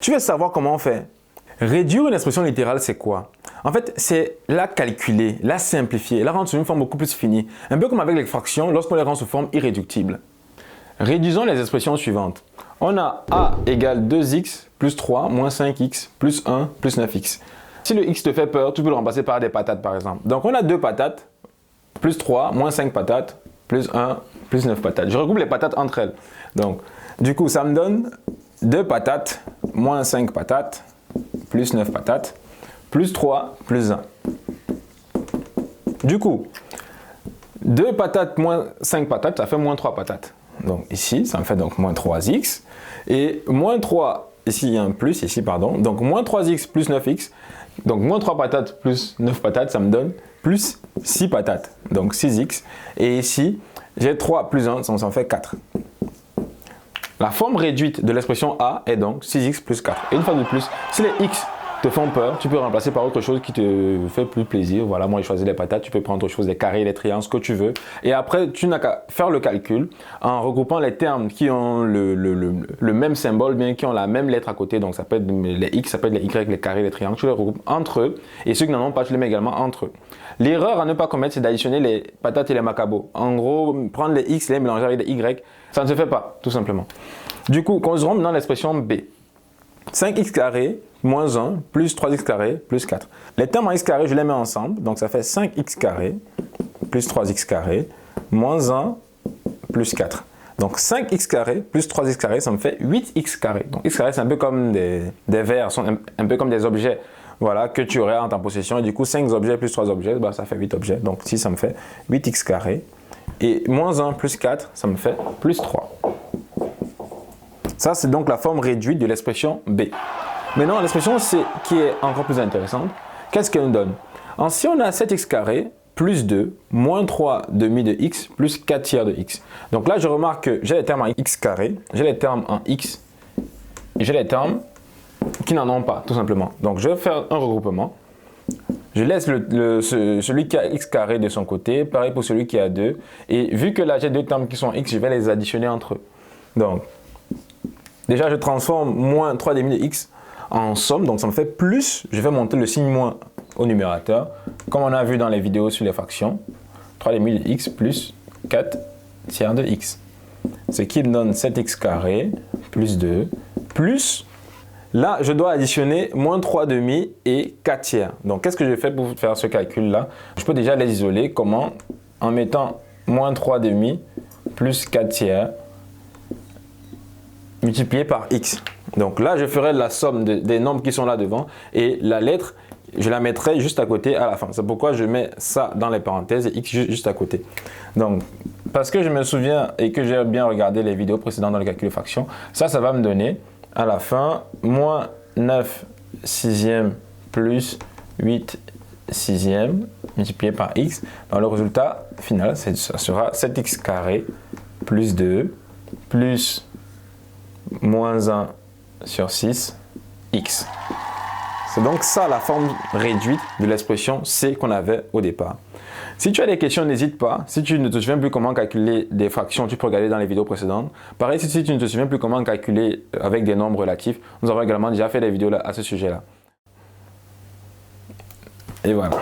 Tu veux savoir comment on fait? Réduire une expression littérale, c'est quoi? En fait, c'est la calculer, la simplifier, la rendre sous une forme beaucoup plus finie. Un peu comme avec les fractions lorsqu'on les rend sous forme irréductible. Réduisons les expressions suivantes. On a a égale 2x plus 3 moins 5x plus 1 plus 9x. Si le x te fait peur, tu peux le remplacer par des patates par exemple. Donc on a 2 patates, plus 3 moins 5 patates, plus 1 plus 9 patates. Je regroupe les patates entre elles. Donc du coup, ça me donne 2 patates moins 5 patates plus 9 patates plus 3 plus 1. Du coup, 2 patates moins 5 patates, ça fait moins 3 patates. Donc ici, ça me fait donc moins 3x. Et moins 3, ici il y a un plus, ici pardon. Donc moins 3x plus 9x. Donc moins 3 patates plus 9 patates, ça me donne plus 6 patates. Donc 6x. Et ici, j'ai 3 plus 1, ça en fait 4. La forme réduite de l'expression a est donc 6x plus 4. Et une fois de plus, si les x te font peur, tu peux remplacer par autre chose qui te fait plus plaisir. Voilà, moi j'ai choisi les patates, tu peux prendre autre chose, les carrés, les triangles, ce que tu veux. Et après, tu n'as qu'à faire le calcul en regroupant les termes qui ont le même symbole, bien qui ont la même lettre à côté. Donc ça peut être les x, ça peut être les y, les carrés, les triangles. Tu les regroupes entre eux. Et ceux qui n'en ont pas, tu les mets également entre eux. L'erreur à ne pas commettre, c'est d'additionner les patates et les macabos. En gros, prendre les x, les mélanger avec les y, ça ne se fait pas, tout simplement. Du coup, qu'on se rende dans l'expression b. 5x carré moins 1 plus 3x carré plus 4. Les termes en x carré, je les mets ensemble. Donc ça fait 5x carré plus 3x carré moins 1 plus 4. Donc 5x carré plus 3x carré, ça me fait 8x carré. Donc x carré, c'est un peu comme des vers, un peu comme des objets, voilà, que tu aurais en ta possession. Et du coup, 5 objets plus 3 objets, bah, ça fait 8 objets. Donc ici, ça me fait 8x carré. Et moins 1 plus 4, ça me fait plus 3. Ça, c'est donc la forme réduite de l'expression b. Maintenant, l'expression c, qui est encore plus intéressante, qu'est-ce qu'elle nous donne? Si on a 7x carré plus 2 moins 3 demi de x plus 4 tiers de x. Donc là, je remarque que j'ai les termes en x carré, j'ai les termes en x, et j'ai les termes qui n'en ont pas, tout simplement. Donc, je vais faire un regroupement. Je laisse celui qui a x carré de son côté, pareil pour celui qui a 2. Et vu que là, j'ai deux termes qui sont x, je vais les additionner entre eux. Donc, déjà, je transforme moins 3 demi de x en somme, donc ça me fait plus, je vais monter le signe moins au numérateur, comme on a vu dans les vidéos sur les fractions, 3 demi de x plus 4 tiers de x. Ce qui me donne 7x carré plus 2, plus, là, je dois additionner moins 3 demi et 4 tiers. Donc, qu'est-ce que je fais pour faire ce calcul-là? Je peux déjà les isoler, comment? En mettant moins 3 demi plus 4 tiers, multiplié par x. Donc là, je ferai la somme des nombres qui sont là devant et la lettre, je la mettrai juste à côté à la fin. C'est pourquoi je mets ça dans les parenthèses et x juste à côté. Donc, parce que je me souviens et que j'ai bien regardé les vidéos précédentes dans le calcul de fraction, ça va me donner à la fin moins 9 sixième plus 8 sixième multiplié par x. Dans le résultat final, ça sera 7x carré plus 2 plus moins 1 sur 6, x. C'est donc ça la forme réduite de l'expression c qu'on avait au départ. Si tu as des questions, n'hésite pas. Si tu ne te souviens plus comment calculer des fractions, tu peux regarder dans les vidéos précédentes. Pareil, si tu ne te souviens plus comment calculer avec des nombres relatifs, nous avons également déjà fait des vidéos à ce sujet-là. Et voilà.